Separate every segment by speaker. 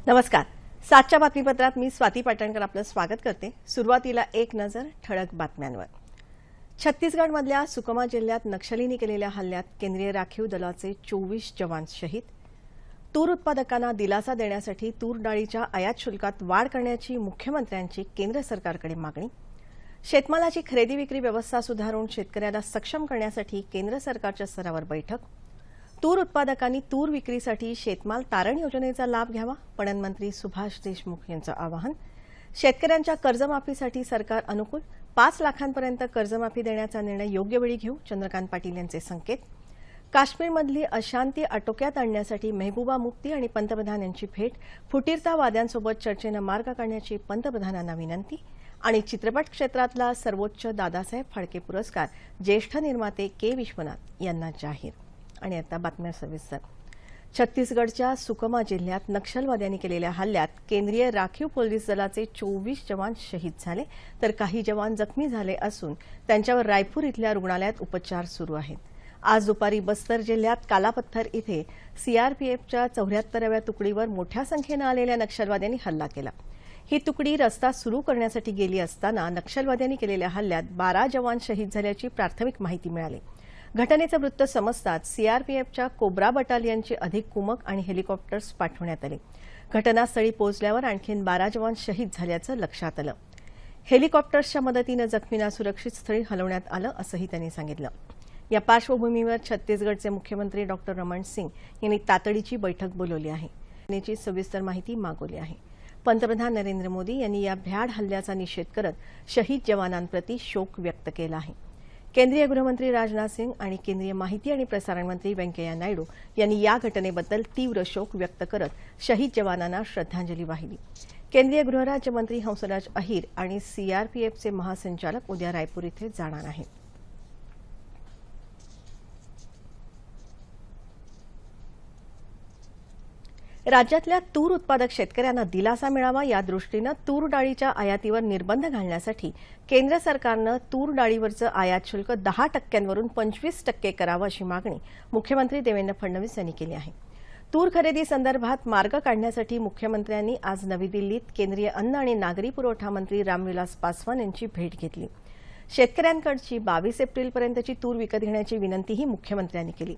Speaker 1: नमस्कार. 7च्या बातमीपत्रात मी स्वाती पाटणकर आपलं स्वागत करते. सुरुवातीला एक नजर ठळक बातम्यांवर. छत्तीसगडमधल्या सुकमा जिल्ह्यात नक्षलींनी केलेल्या हल्ल्यात केंद्रीय राखीव दलाचे 24 जवान शहीद. तूर उत्पादकांना दिलासा देण्यासाठी तूर डाळीच्या आयात शुल्कात वाढ करण्याची मुख्यमंत्र्यांची केंद्र सरकारकडे मागणी. शेतमालाची खरेदी विक्री व्यवस्था सुधारून शेतकऱ्याला सक्षम करण्यासाठी केंद्र सरकारच्या स्तरावर बैठक. तूर उत्पादकांनी तूर विक्रीसाठी शेतमाल तारण योजनेचा लाभ घ्यावा, पणन मंत्री सुभाष देशमुख यांचं आवाहन. शेतकऱ्यांच्या कर्जमाफीसाठी सरकार अनुकूल, 5 लाखांपर्यंत कर्जमाफी देण्याचा निर्णय योग्य वेळी घेऊ, चंद्रकांत पाटील यांचे संकेत. काश्मीरमधली अशांती आटोक्यात आणण्यासाठी मेहबूबा मुफ्ती आणि पंतप्रधान यांची भेट. फुटीरतावाद्यांसोबत चर्चेनं मार्ग काढण्याची पंतप्रधानांना विनंती. आणि चित्रपट क्षेत्रातला सर्वोच्च दादासाहेब फाळके पुरस्कार ज्येष्ठ निर्माते के विश्वनाथ यांना जाहीर. आणि आता बातम्या सविस्तर. छत्तीसगडच्या सुकमा जिल्ह्यात नक्षलवाद्यांनी केलेल्या हल्ल्यात केंद्रीय राखीव पोलीस दलाचे 24 जवान शहीद झाले, तर काही जवान जखमी झाले असून त्यांच्यावर रायपूर इथल्या रुग्णालयात उपचार सुरू आहेत. आज दुपारी बस्तर जिल्ह्यात कालापत्थर इथे सीआरपीएफच्या 74व्या तुकडीवर मोठ्या संख्येनं आलेल्या नक्षलवाद्यांनी हल्ला केला. ही तुकडी रस्ता सुरू करण्यासाठी गेली असताना नक्षलवाद्यांनी केलेल्या हल्ल्यात 12 जवान शहीद झाल्याची प्राथमिक माहिती मिळाली. घटनेचं वृत्त समजताच सीआरपीएफच्या कोब्रा बटालियनचे अधिक कुमक आणि हेलिकॉप्टर्स पाठवण्यात आले. घटनास्थळी पोहोचल्यावर आणखी 12 जवान शहीद झाल्याचं लक्षात आलं. हेलिकॉप्टर्सच्या मदतीनं जखमींना सुरक्षित स्थळी हलवण्यात आलं असंही त्यांनी सांगितलं. या पार्श्वभूमीवर छत्तीसगडचे मुख्यमंत्री डॉ. रमण सिंग यांनी तातडीची बैठक बोलावली आहे. घटनेची सविस्तर माहिती मागवली आहे. पंतप्रधान नरेंद्र मोदी यांनी या भ्याड हल्ल्याचा निषेध करत शहीद जवानांप्रती शोक व्यक्त केला आहे. केंद्रीय गृहमंत्री राजनाथ सिंग आणि केंद्रीय माहिती आणि प्रसारण मंत्री व्यंकय्या नायडू यांनी या घटनेबद्दल तीव्र शोक व्यक्त करत शहीद जवानांना श्रद्धांजली वाहिली. केंद्रीय गृहराज्यमंत्री हंसराज अहीर आणि सीआरपीएफचे महासंचालक उद्या रायपूर इथे जाणार आहेत. राज्यातल्या तूर उत्पादक शेतकऱ्यांना दिलासा मिळावा यादृष्टीनं तूर डाळीच्या आयातीवर निर्बंध घालण्यासाठी केंद्र सरकारनं तूर डाळीवरचं आयात शुल्क 10% 25% करावं अशी मागणी मुख्यमंत्री देवेंद्र फडणवीस यांनी केली आहे. तूर खरेदी संदर्भात मार्ग काढण्यासाठी मुख्यमंत्र्यांनी आज नवी दिल्लीत केंद्रीय अन्न आणि नागरी पुरवठा मंत्री रामविलास पासवान यांची भेट घेतली. शेतकऱ्यांकडची 22 एप्रिलपर्यंतची तूर विकत घेण्याची विनंतीही मुख्यमंत्र्यांनी केली.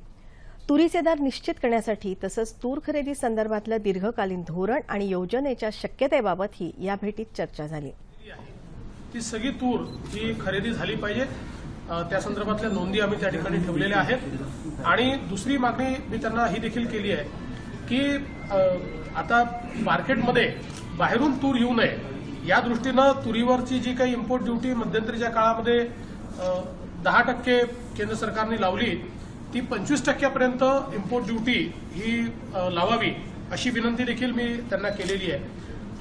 Speaker 1: तुरीचे दर निश्चित करण्यासाठी तसंच तूर खरेदी संदर्भातलं दीर्घकालीन धोरण आणि योजनेच्या शक्यतेबाबतही या भेटीत चर्चा झाली.
Speaker 2: ती सगळी तूर ही खरेदी झाली पाहिजे, त्या संदर्भातल्या नोंदी आम्ही त्या ठिकाणी ठेवलेल्या आहेत. आणि दुसरी मागणी मी त्यांना ही देखील केली आहे की आता मार्केटमध्ये बाहेरून तूर येऊ नये या दृष्टीनं तुरीवरची जी काही इम्पोर्ट ड्युटी मध्यंतरीच्या काळामध्ये 10% केंद्र सरकारने लावली ती 25% इम्पोर्ट ड्युटी ही लावावी अशी विनंती देखील मी त्यांना केलेली आहे.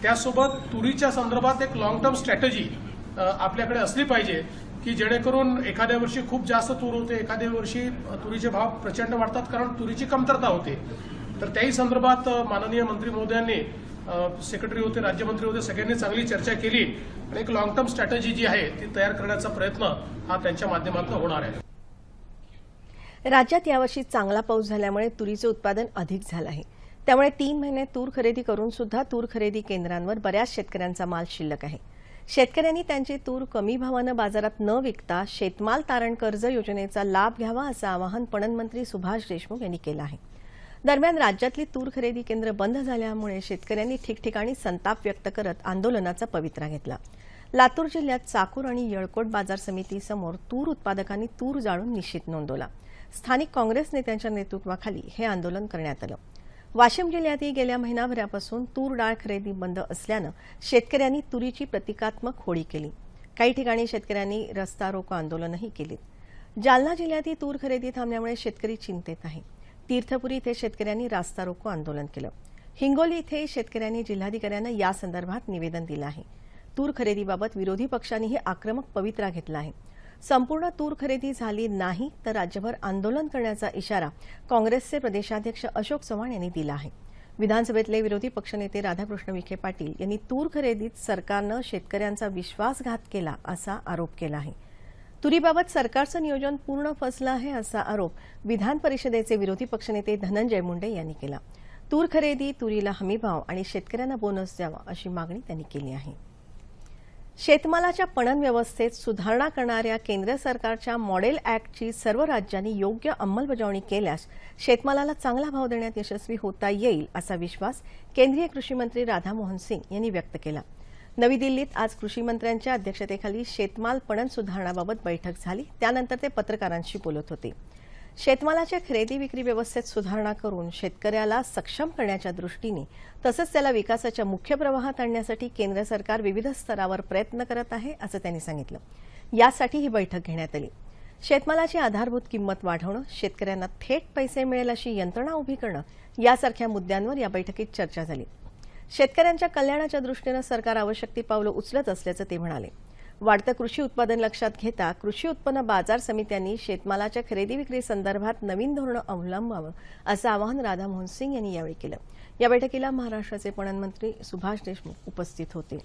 Speaker 2: त्यासोबत तुरीच्या संदर्भात एक लॉंग टर्म स्ट्रॅटेजी आपल्याकडे असली पाहिजे की जेणेकरून एखाद्या वर्षी खूप जास्त तूर होते, एखाद्या वर्षी तुरीचे भाव प्रचंड वाढतात कारण तुरीची कमतरता होते. तर त्याही संदर्भात माननीय मंत्री महोदयांनी, सेक्रेटरी होते, राज्यमंत्री होते, सगळ्यांनी चांगली चर्चा केली आणि एक लॉंग टर्म स्ट्रॅटेजी जी आहे ती तयार करण्याचा प्रयत्न हा त्यांच्या माध्यमातून होणार आहे.
Speaker 1: राज्यात यावर्षी चांगला पाऊस झाल्यामुळे तुरीचं उत्पादन अधिक झालं आहे. त्यामुळे 3 महिने तूर खरेदी करून सुद्धा तूर खरेदी केंद्रांवर बऱ्याच शेतकऱ्यांचा माल शिल्लक आहे. शेतकऱ्यांनी त्यांची तूर कमी भावानं बाजारात न विकता शेतमाल तारण कर्ज योजनेचा लाभ घ्यावा असं आवाहन पणन मंत्री सुभाष देशमुख यांनी केलं आहे. दरम्यान राज्यातली तूर खरेदी केंद्र बंद झाल्यामुळे शेतकऱ्यांनी ठिकठिकाणी संताप व्यक्त करत आंदोलनाचा पवित्रा घेतला. लातूर जिल्ह्यात चाकूर आणि येळकोट बाजार समितीसमोर तूर उत्पादकांनी तूर जाळून निषेध नोंदवला. स्थानिक काँग्रेस नेत्यांच्या नेतृत्वाखाली हे आंदोलन करण्यात आलं. वाशिम जिल्ह्यातही गेल्या महिनाभरापासून तूर डाळ खरेदी बंद असल्यानं शेतकऱ्यांनी तुरीची प्रतिकात्मक होळी केली. काही ठिकाणी शेतकऱ्यांनी रस्ता रोको आंदोलनही केली. जालना जिल्ह्यातही तूर खरेदी थांबल्यामुळे शेतकरी चिंतेत आहे. तीर्थपुरी इथे शेतकऱ्यांनी रास्ता रोको आंदोलन केलं. हिंगोली इथे शेतकऱ्यांनी जिल्हाधिकाऱ्यांना या संदर्भात निवेदन दिलं आहे. तूर खरेदीबाबत विरोधी पक्षांनीही आक्रमक पवित्रा घेतला आहे. संपूर्ण तूर खरेदी झाली नाही तर राज्यभर आंदोलन करण्याचा इशारा काँग्रेसचे प्रदेशाध्यक्ष अशोक चव्हाण यांनी दिला आहे. विधानसभेतले विरोधी पक्षनेते राधाकृष्ण विखे पाटील यांनी तूर खरेदीत सरकारनं शेतकऱ्यांचा विश्वासघात केला असा आरोप केला आहे. तुरीबाबत सरकारचं नियोजन पूर्ण फसलं आहे असा आरोप विधान परिषदेचे विरोधी पक्षनेते धनंजय मुंडे यांनी केला. तूर खरेदी, तुरीला हमीभाव आणि शेतकऱ्यांना बोनस द्यावा अशी मागणी त्यांनी केली आहे. शेतमालाच्या पणन व्यवस्थेत सुधारणा करणाऱ्या केंद्र सरकारच्या मॉडेल ॲक्टची सर्व राज्यांनी योग्य अंमलबजावणी केल्यास शेतमालाला चांगला भाव देण्यात यशस्वी होता येईल असा विश्वास केंद्रीय कृषी मंत्री राधामोहन सिंग यांनी व्यक्त केला. नवी दिल्लीत आज कृषी मंत्र्यांच्या अध्यक्षतेखाली शेतमाल पणन सुधारणाबाबत बैठक झाली. त्यानंतर ते पत्रकारांशी बोलत होते. शेतमालाच्या खरेदी विक्री व्यवस्थेत सुधारणा करून शेतकऱ्याला सक्षम करण्याच्या दृष्टीने तसंच त्याला विकासाच्या मुख्य प्रवाहात आणण्यासाठी केंद्र सरकार विविध स्तरावर प्रयत्न करत आहे असं त्यांनी सांगितलं. यासाठी ही बैठक घेण्यात आली. शेतमालाची आधारभूत किंमत वाढवणं, शेतकऱ्यांना थेट पैसे मिळेल अशी यंत्रणा उभी करणं यासारख्या मुद्द्यांवर या बैठकीत चर्चा झाली. शेतकऱ्यांच्या कल्याणाच्या दृष्टीनं सरकार आवश्यक ती पावलं उचलत असल्याचं ते म्हणाले. वाढतं कृषी उत्पादन लक्षात घेता कृषी उत्पन्न बाजार समित्यांनी शेतमालाच्या खरेदी विक्री संदर्भात नवीन धोरणं अवलंबावं असं आवाहन राधामोहन सिंग यांनी यावेळी केलं. या बैठकीला महाराष्ट्राचे पणन मंत्री सुभाष देशमुख उपस्थित होते.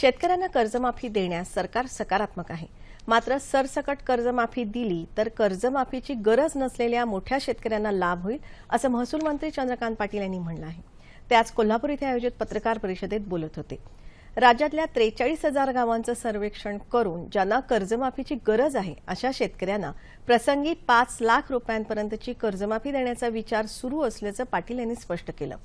Speaker 1: शेतकऱ्यांना कर्जमाफी देण्यास सरकार सकारात्मक आहे. मात्र सरसकट कर्जमाफी दिली तर कर्जमाफीची गरज नसलेल्या मोठ्या शेतकऱ्यांना लाभ होईल असं महसूल मंत्री चंद्रकांत पाटील यांनी म्हटलं आहे. ते आज कोल्हापूर इथे आयोजित पत्रकार परिषदेत बोलत होते. राज्यातल्या 43,000 गावांचं सर्वेक्षण करून ज्यांना कर्जमाफीची गरज आहे अशा शेतकऱ्यांना प्रसंगी 5 लाख रुपयांपर्यंतची कर्जमाफी देण्याचा विचार सुरू असल्याचं पाटील यांनी स्पष्ट केलं.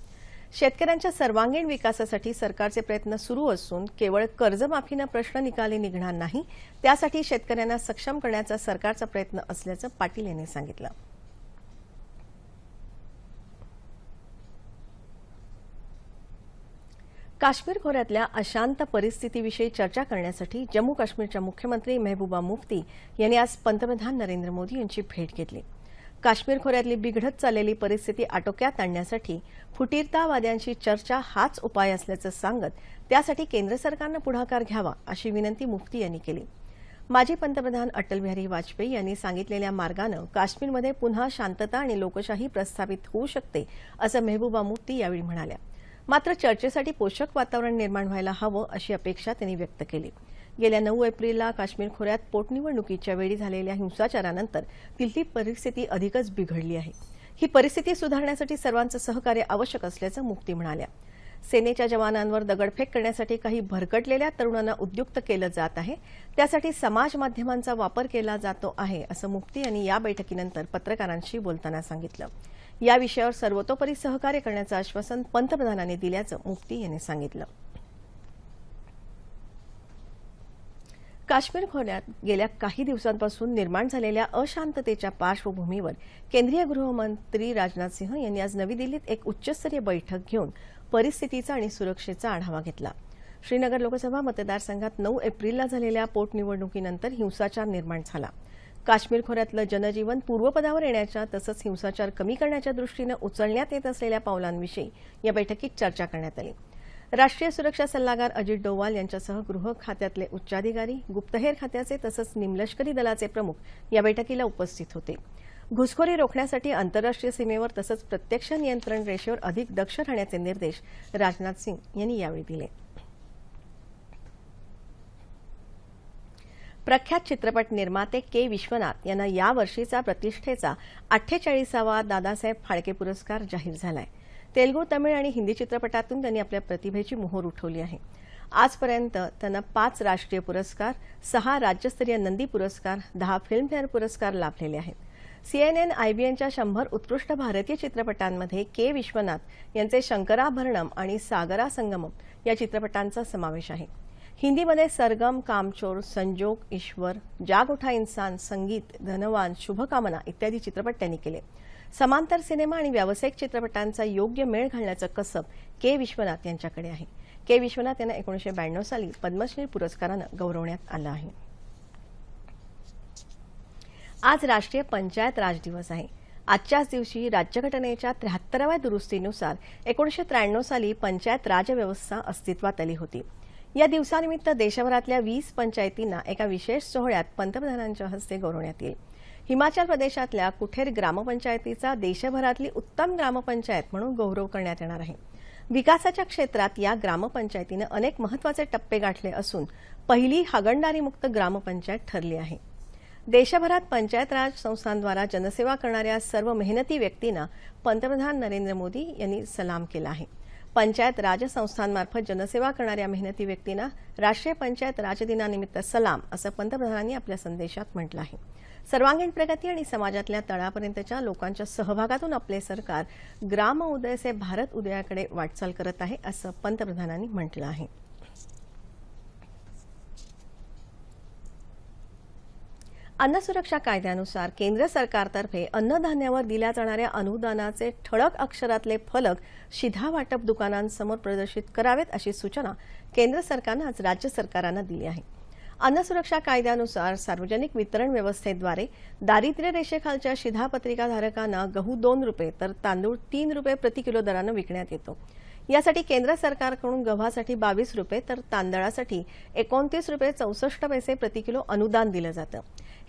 Speaker 1: शेतकऱ्यांच्या सर्वांगीण विकासासाठी सरकारचे प्रयत्न सुरू असून केवळ कर्जमाफीनं प्रश्न निकाली निघणार नाही, त्यासाठी शेतकऱ्यांना सक्षम करण्याचा सरकारचा प्रयत्न असल्याचं पाटील यांनी सांगितलं. काश्मीर खोऱ्यातल्या अशांत परिस्थितीविषयी चर्चा करण्यासाठी जम्मू काश्मीरच्या मुख्यमंत्री मेहबूबा मुफ्ती यांनी आज पंतप्रधान नरेंद्र मोदी यांची भेट घेतली. काश्मीर खोऱ्यातली बिघडत चाललेली परिस्थिती आटोक्यात आणण्यासाठी फुटीरतावाद्यांशी चर्चा हाच उपाय असल्याचं सांगत त्यासाठी केंद्र सरकारनं पुढाकार घ्यावा अशी विनंती मुफ्ती यांनी केली. माजी पंतप्रधान अटल बिहारी वाजपेयी यांनी सांगितलेल्या मार्गानं काश्मीरमध्ये पुन्हा शांतता आणि लोकशाही प्रस्थापित होऊ शकते असं मेहबूबा मुफ्ती यावेळी म्हणाल्या. मात्र चर्चेसाठी पोषक वातावरण निर्माण व्हायला हवं अशी अपेक्षा त्यांनी व्यक्त केली. गेल्या 9 एप्रिलला काश्मीर खोऱ्यात पोटनिवडणुकीच्या वेळी झालेल्या हिंसाचारानंतर तिथली परिस्थिती अधिकच बिघडली आहे. ही परिस्थिती सुधारण्यासाठी सर्वांचं सहकार्य आवश्यक असल्याचं मुफ्ती म्हणाल्या. सेनेच्या जवानांवर दगडफेक करण्यासाठी काही भरकटलेल्या तरुणांना उद्युक्त केलं जात आहे. त्यासाठी समाज माध्यमांचा वापर केला जातो आहे असं मुफ्ती यांनी या बैठकीनंतर पत्रकारांशी बोलताना सांगितलं. या विषयावर सर्वतोपरी सहकार्य करण्याचं आश्वासन पंतप्रधानांनी दिल्याचं मुफ्ती यांनी सांगितलं. काश्मीर खोऱ्यात गेल्या काही दिवसांपासून निर्माण झालेल्या अशांततेच्या पार्श्वभूमीवर केंद्रीय गृहमंत्री राजनाथ सिंह यांनी आज नवी दिल्लीत एक उच्चस्तरीय बैठक घेऊन परिस्थितीचा आणि सुरक्षेचा आढावा घेतला. श्रीनगर लोकसभा मतदारसंघात 9 एप्रिलला झालेल्या पोटनिवडणुकीनंतर हिंसाचार निर्माण झाला. काश्मीर खोऱ्यातलं जनजीवन पूर्वपदावर येण्याच्या तसंच हिंसाचार कमी करण्याच्या दृष्टीनं उचलण्यात येत असलेल्या पावलांविषयी या बैठकीत चर्चा करण्यात आली. राष्ट्रीय सुरक्षा सल्लागार अजित डोवाल यांच्यासह गृह खात्यातले उच्चाधिकारी, गुप्तहेर खात्याचे तसंच निमलष्करी दलाचे प्रमुख या बैठकीला उपस्थित होते. घुसखोरी रोखण्यासाठी आंतरराष्ट्रीय सीमेवर तसंच प्रत्यक्ष नियंत्रण रेषेवर अधिक दक्ष राहण्याचे निर्देश राजनाथ सिंग यांनी यावेळी दिले. प्रख्यात चित्रपट निर्माते के. विश्वनाथ यांना या वर्षीचा प्रतिष्ठेचा 48वा दादासाहेब फाळके पुरस्कार जाहीर झालाय. तेलुगू, तमिळ आणि हिंदी चित्रपटातून त्यांनी आपल्या प्रतिभेची मोहोर उठवली आहे. आजपर्यंत त्यांना 5 राष्ट्रीय पुरस्कार, 6 राज्यस्तरीय नंदी पुरस्कार, 10 फिल्मफेअर पुरस्कार लाभलेले आहेत. CNN IBNच्या 100 उत्कृष्ट भारतीय चित्रपटांमध्ये के. विश्वनाथ यांचे शंकराभरणम आणि सागरा संगमम या चित्रपटांचा समावेश आहे. हिंदीमध्ये सरगम, कामचोर, संजोग, ईश्वर, जाग उठा इंसान, संगीत, धनवान, शुभकामना इत्यादी चित्रपट त्यांनी केले. समांतर सिनेमा आणि व्यावसायिक चित्रपटांचा योग्य मेळ घालण्याचं कसब के. विश्वनाथ यांच्याकडे आहे. के. विश्वनाथ यांना 1992 साली पद्मश्री पुरस्कारानं गौरवण्यात आलं आहे. आज राष्ट्रीय पंचायत राज दिवस आहे. आजच्याच दिवशी राज्यघटनेच्या 73व्या दुरुस्तीनुसार 1993 साली पंचायत राज व्यवस्था अस्तित्वात आली होती. या दिवसानिमित्त देशभरातल्या 20 पंचायतींना एका विशेष सोहळ्यात पंतप्रधानांच्या हस्ते गौरवण्यात येईल. हिमाचल प्रदेशातल्या कुठेर ग्रामपंचायतीचा देशभरातली उत्तम ग्रामपंचायत म्हणून गौरव करण्यात येणार आहे. विकासाच्या क्षेत्रात या ग्रामपंचायतीनं अनेक महत्त्वाचे टप्पे गाठले असून पहिली हागणदारीमुक्त ग्रामपंचायत ठरली आहे. देशभरात पंचायत राज संस्थांद्वारा जनसेवा करणाऱ्या सर्व मेहनती व्यक्तींना पंतप्रधान नरेंद्र मोदी यांनी सलाम केला आहे। पंचायत राज संस्थांमार्फत जनसेवा करणाऱ्या मेहनती व्यक्तींना राष्ट्रीय पंचायत राज दिनानिमित्त सलाम असं पंतप्रधानांनी आपल्या संदेशात म्हटलं आहे। सर्वांगीण प्रगती आणि समाजातल्या तळापर्यंतच्या लोकांच्या सहभागातून आपले सरकार ग्राम उदय से भारत उदयाकडे वाटचाल करत आहे असं पंतप्रधानांनी म्हटलं आहे। अन्न सुरक्षा कायद्यानुसार केंद्र सरकारतर्फे अन्नधान्यावर दिल्या जाणाऱ्या अनुदानाचे ठळक अक्षरातले फलक शिधा वाटप दुकानांसमोर प्रदर्शित करावेत अशी सूचना केंद्र सरकारनं आज राज्य सरकारांना दिली आहे। अन्न सुरक्षा कायद्यानुसार सार्वजनिक वितरण व्यवस्थेद्वारे दारिद्र्य रेषेखालच्या शिधापत्रिकाधारकांना गहू 2 रुपये तर तांदूळ 3 रुपये प्रति किलो दरानं विकण्यात येतो। यासाठी केंद्र सरकारकडून गव्हासाठी 22 रुपये तर तांदळासाठी 29 रुपये 64 पैसे प्रति किलो अनुदान दिलं जातं।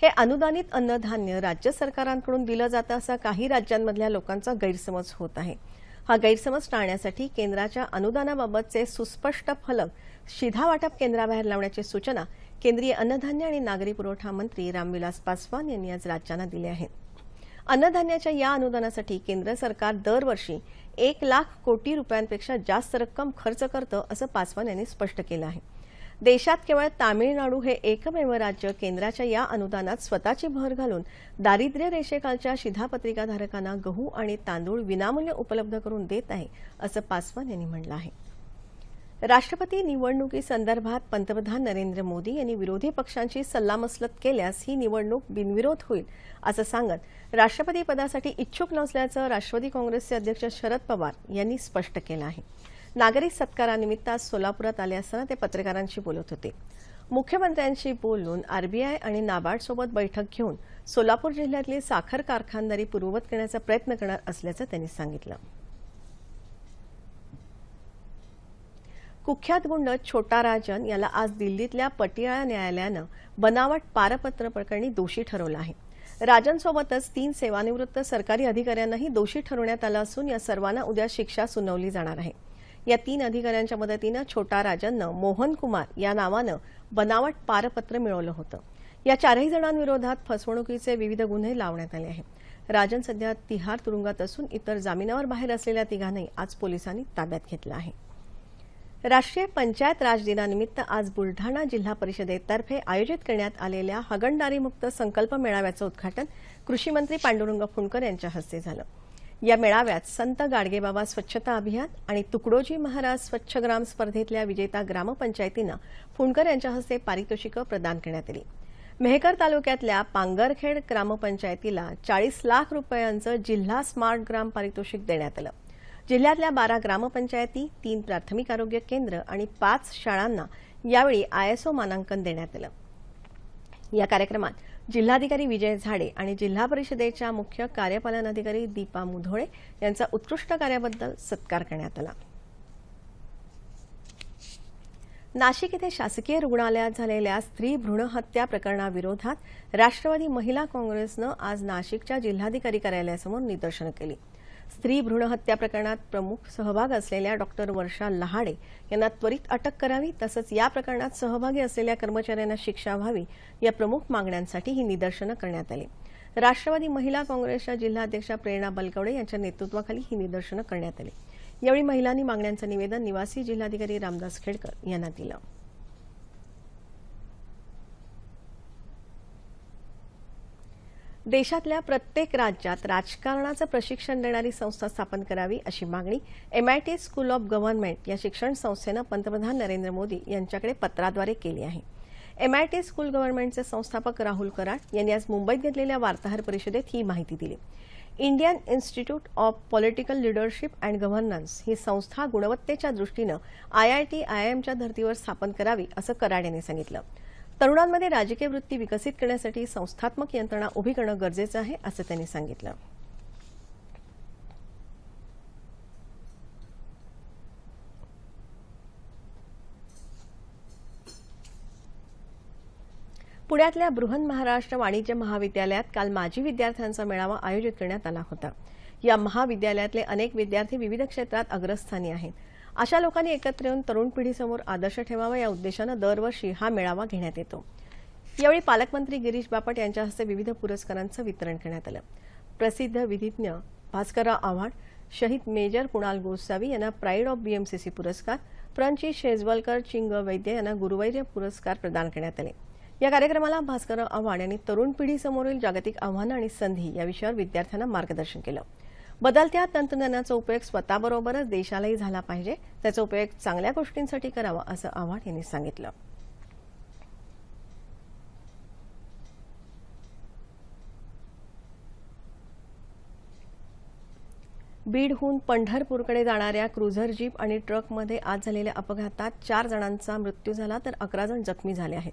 Speaker 1: हे अनुदानित अन्नधान्य राज्य सरकारांकडून दिलं जातं असा काही राज्यांमधल्या लोकांचा गैरसमज होत आहे। हा गैरसमज टाळण्यासाठी केंद्राच्या अनुदानाबाबतचे सुस्पष्ट फलक शिधा वाटप केंद्राबाहेर लावण्याची सूचना केंद्रीय अन्नधान्य आणि नागरी पुरवठा मंत्री रामविलास पासवान यांनी आज राज्यांना दिल्या आहेत। अन्नधान्याच्या या अनुदानासाठी केंद्र सरकार दरवर्षी 1 लाख कोटी रुपयांपेक्षा जास्त रक्कम खर्च करतं असं पासवान यांनी स्पष्ट केलं आहे। देशात केवळ तामिळनाडू हे एकमेव राज्य केंद्राच्या या अनुदानात स्वतःची भर घालून दारिद्र्य रेषेखालच्या शिधापत्रिकाधारकांना गहू आणि तांदूळ विनामूल्य उपलब्ध करून देत आहे असं पासवान यांनी म्हटलं आहे। राष्ट्रपती निवडणुकीसंदर्भात पंतप्रधान नरेंद्र मोदी यांनी विरोधी पक्षांची सल्लामसलत केल्यास ही निवडणूक बिनविरोध होईल असं सांगत राष्ट्रपती पदासाठी इच्छुक नसल्याचं राष्ट्रवादी काँग्रेसचे अध्यक्ष शरद पवार यांनी स्पष्ट केलं आहे। नागरी सत्कारानिमित्त आज सोलापुरात आले असताना ते पत्रकारांशी बोलत होते। मुख्यमंत्र्यांशी बोलून आरबीआय आणि नाबार्डसोबत बैठक घेऊन सोलापूर जिल्ह्यातली साखर कारखानदारी पूर्ववत करण्याचा प्रयत्न करणार असल्याचं त्यांनी सांगितलं। कुख्यात गुंड छोटा राजन याला आज दिल्लीतल्या पटियाळा न्यायालयानं बनावट पारपत्र प्रकरणी दोषी ठरवलं आहे। राजनसोबतच 3 सेवानिवृत्त सरकारी अधिकाऱ्यांनाही दोषी ठरवण्यात आलं असून या सर्वांना उद्या शिक्षा सुनावली जाणार आहे। या 3 अधिकाऱ्यांच्या मदतीनं छोटा राजननं मोहन कुमार या नावानं बनावट पारपत्र मिळवलं होतं। या 4ही जणांविरोधात फसवणुकीचे विविध गुन्हे लावण्यात आले आहेत। राजन सध्या तिहार तुरुंगात असून इतर जामिनावर बाहेर असलेल्या तिघांनाही आज पोलिसांनी ताब्यात घेतलं आहे। राष्ट्रीय पंचायत राज दिनानिमित्त आज बुलढाणा जिल्हा परिषदेतर्फे आयोजित करण्यात आलेल्या हागणदारीमुक्त संकल्प मेळाव्याचं उद्घाटन कृषी मंत्री पांडुरंग फुंडकर यांच्या हस्ते झालं। या मेळाव्यात संत गाडगेबाबा स्वच्छता अभियान आणि तुकडोजी महाराज स्वच्छ ग्राम स्पर्धेतल्या विजेता ग्रामपंचायतींना फुंडकर यांच्या हस्ते पारितोषिकं प्रदान करण्यात आली। मेहकर तालुक्यातल्या पांगरखेड ग्रामपंचायतीला 40 लाख रुपयांचं जिल्हा स्मार्ट ग्राम पारितोषिक देण्यात आलं। जिल्ह्यातल्या 12 ग्रामपंचायती, 3 प्राथमिक आरोग्य केंद्र आणि 5 शाळांना यावेळी आयएसओ मानांकन देण्यात आलं। या कार्यक्रमात जिल्हाधिकारी विजय झाडे आणि जिल्हा परिषदेच्या मुख्य कार्यपालन अधिकारी दीपा मुधोळे यांचा उत्कृष्ट कार्याबद्दल सत्कार करण्यात आला। नाशिक येथे शासकीय रुग्णालयात झालेल्या स्त्री भ्रूण हत्या प्रकरणाविरोधात राष्ट्रवादी महिला काँग्रेसनं आज नाशिकच्या जिल्हाधिकारी कार्यालयासमोर निदर्शनं केली। स्त्री भ्रूण हत्या प्रकरणात प्रमुख सहभाग असलेल्या डॉक्टर वर्षा लहाडे यांना त्वरित अटक करावी तसंच या प्रकरणात सहभागी असलेल्या कर्मचाऱ्यांना शिक्षा व्हावी या प्रमुख मागण्यांसाठी ही निदर्शनं करण्यात आली। राष्ट्रवादी महिला काँग्रेसच्या जिल्हाध्यक्षा प्रेरणा बलकवडे यांच्या नेतृत्वाखाली ही निदर्शनं करण्यात आली। यावेळी महिलांनी मागण्यांचं निवेदन निवासी जिल्हाधिकारी रामदास खेडकर यांना दिलं। देशातल्या प्रत्येक राज्यात राजकारणाचं प्रशिक्षण देणारी संस्था स्थापन करावी अशी मागणी MIT स्कूल ऑफ गव्हर्नमेंट या शिक्षण संस्थेनं पंतप्रधान नरेंद्र मोदी यांच्याकडे पत्राद्वारे केली आहे। MIT स्कूल गव्हर्नमेंटचे संस्थापक राहुल कराड यांनी आज मुंबईत घेतलेल्या वार्ताहर परिषदेत ही माहिती दिली। Indian institute of political leadership and governance ही संस्था गुणवत्तेच्या दृष्टीनं IIT IIMच्या धर्तीवर स्थापन करावी असं कराड यांनी सांगितलं। तरुणांमध्ये राजकीय वृत्ती विकसित करण्यासाठी संस्थात्मक यंत्रणा उभी करणं गरजेचं आहे असं त्यांनी सांगितलं। पुण्यातल्या बृहन महाराष्ट्र वाणिज्य महाविद्यालयात काल माजी विद्यार्थ्यांचा मेळावा आयोजित करण्यात आला होता। या महाविद्यालयातले अनेक विद्यार्थी विविध क्षेत्रात अग्रस्थानी आहेत। अशा लोकांनी एकत्र येऊन तरुण पिढीसमोर आदर्श ठेवावा या उद्देशानं दरवर्षी हा मेळावा घेण्यात येतो। यावेळी पालकमंत्री गिरीश बापट यांच्या हस्ते विविध पुरस्कारांचं वितरण करण्यात आलं। प्रसिद्ध विधिज्ञ भास्करराव आव्हाड, शहीद मेजर कुणाल गोसावी यांना प्राईड ऑफ बीएमसीसी पुरस्कार, प्रणची शेजवलकर चिंग वैद्य यांना गुरुवैर्य पुरस्कार प्रदान करण्यात आले। या कार्यक्रमाला भास्करराव आव्हाड यांनी तरुण पिढीसमोरील जागतिक आव्हानं आणि संधी या विषयावर विद्यार्थ्यांना मार्गदर्शन केलं। बदलत्या तंत्रज्ञानाचा उपयोग स्वतःबरोबरच देशालाही झाला पाहिजे, त्याचा उपयोग चांगल्या गोष्टींसाठी करावा असं आव्हाड यांनी सांगितलं। बीडहून पंढरपूरकडे जाणाऱ्या क्रुझर जीप आणि ट्रकमध्ये आज झालेल्या अपघातात 4 जणांचा मृत्यू झाला तर 11 जण जखमी झाले आहेत।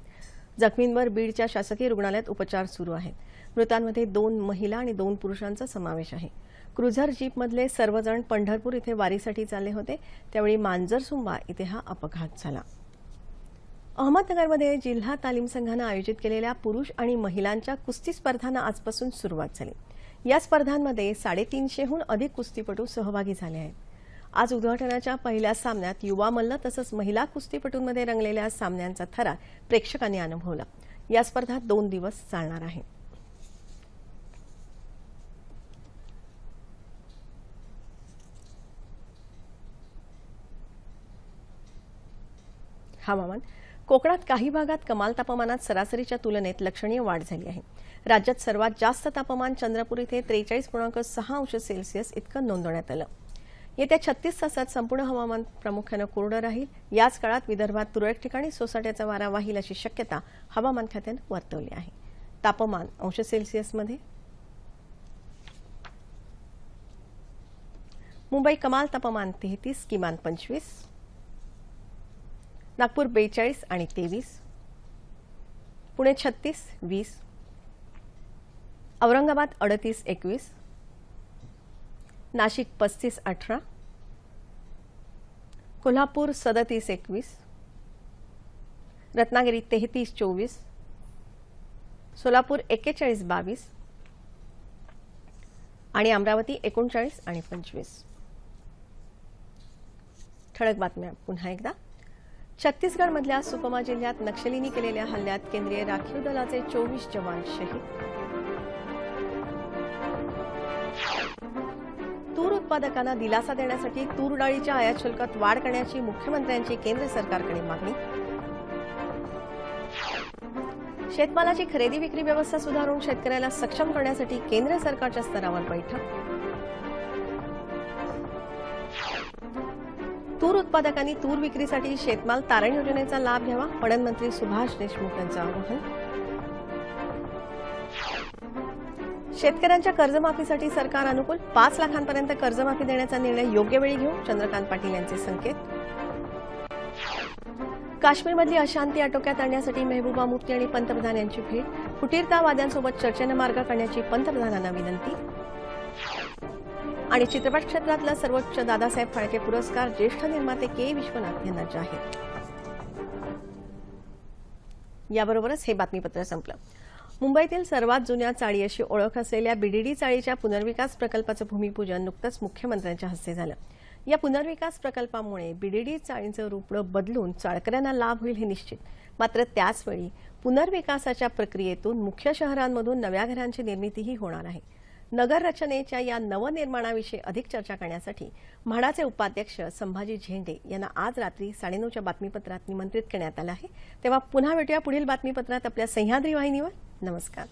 Speaker 1: जखमींवर बीडच्या शासकीय रुग्णालयात उपचार सुरू आहेत। मृतांमध्ये 2 महिला आणि 2 पुरुषांचा समावेश आहे। क्रुझर जीपमधले सर्वजण पंढरपूर इथे वारीसाठी चालले होते, त्यावेळी मांजरसुंबा इथे हा अपघात झाला। अहमदनगरमध्ये जिल्हा तालीम संघानं आयोजित केलेल्या पुरुष आणि महिलांच्या कुस्ती स्पर्धांना आजपासून सुरुवात झाली। या स्पर्धांमध्ये 350हून अधिक कुस्तीपटू सहभागी झाले आहेत। आज उद्घाटनाच्या पहिल्या सामन्यात युवा मल्ल तसंच महिला कुस्तीपटूंमध्ये रंगलेल्या सामन्यांचा थरार प्रेक्षकांनी अनुभवला। या स्पर्धा 2 दिवस चालणार आहेत। हवामान। कोकणात काही भागात कमाल तापमानात सरासरीच्या तुलनेत लक्षणीय वाढ झाली आहे। राज्यात सर्वात जास्त तापमान चंद्रपूर इथे 43.6 अंश सेल्सिअस इतकं नोंदवण्यात आलं। येत्या 36 तासात संपूर्ण हवामान प्रामुख्यानं कोरडं राहील। याच काळात विदर्भात तुरळक ठिकाणी सोसाट्याचा वारा वाहील अशी शक्यता हवामान खात्यानं वर्तवली आहे। तापमान अंश सेल्सिअसमध्ये मुंबई कमाल तापमान 33, किमान 25, नागपूर 42 आणि 23, पुणे 36, 20, औरंगाबाद 38, 21, नाशिक 35, 18, कोल्हापूर 37, 21, रत्नागिरी 33, 24, सोलापूर 41, 22 आणि अमरावती 39 आणि 25। ठळक बातम्या पुन्हा एकदा। छत्तीसगडमधल्या सुकमा जिल्ह्यात नक्षलींनी केलेल्या हल्ल्यात केंद्रीय राखीव दलाचे 24 जवान शहीद। तूर उत्पादकांना दिलासा देण्यासाठी तूर डाळीच्या आयात शुल्कात वाढ करण्याची मुख्यमंत्र्यांची केंद्र सरकारकडे मागणी। शेतमालाची खरेदी विक्री व्यवस्था सुधारून शेतकऱ्याला सक्षम करण्यासाठी केंद्र सरकारच्या स्तरावर बैठक। तूर उत्पादकांनी तूर विक्रीसाठी शेतमाल तारण योजनेचा लाभ घ्यावा, पणन मंत्री सुभाष देशमुख यांचं आवाहन। शेतकऱ्यांच्या कर्जमाफीसाठी सरकार अनुकूल, 5 लाखांपर्यंत कर्जमाफी देण्याचा निर्णय योग्य वेळी घेऊ, चंद्रकांत पाटील यांचे संकेत। काश्मीरमधली अशांती आटोक्यात आणण्यासाठी मेहबूबा मुफ्ती आणि पंतप्रधान यांची भेट, फुटीरतावाद्यांसोबत चर्चेनं मार्ग काढण्याची पंतप्रधानांना विनंती। आणि चित्रपट क्षेत्रातला सर्वोच्च दादासाहेब फाळके पुरस्कार ज्येष्ठ निर्माते के विश्वनाथ यांना जाहीर। याबरोबरच हे बातमीपत्र संपलं। मुंबईतील सर्वात जुन्या चाळी अशी ओळख असलेल्या बीडीडी चाळीच्या पुनर्विकास प्रकल्पाचं भूमिपूजन नुकतंच मुख्यमंत्र्यांच्या हस्ते झालं। या पुनर्विकास प्रकल्पामुळे बीडीडी चाळीचं रूप बदलून चाळकऱ्यांना लाभ होईल हे निश्चित। मात्र त्याचवेळी पुनर्विकासाच्या प्रक्रियेतून मुख्य शहरांमधून नव्या घरांची निर्मितीही होणार आहे। नगर रचनेच्या या नवनिर्माणाविषयी अधिक चर्चा करण्यासाठी म्हाडाचे उपाध्यक्ष संभाजी झेंडे यांना आज रात्री 9:30च्या बातमीपत्रात निमंत्रित करण्यात आलं आहे। तेव्हा पुन्हा भेटूया पुढील बातमीपत्रात आपल्या सह्याद्री वाहिनीवर। नमस्कार।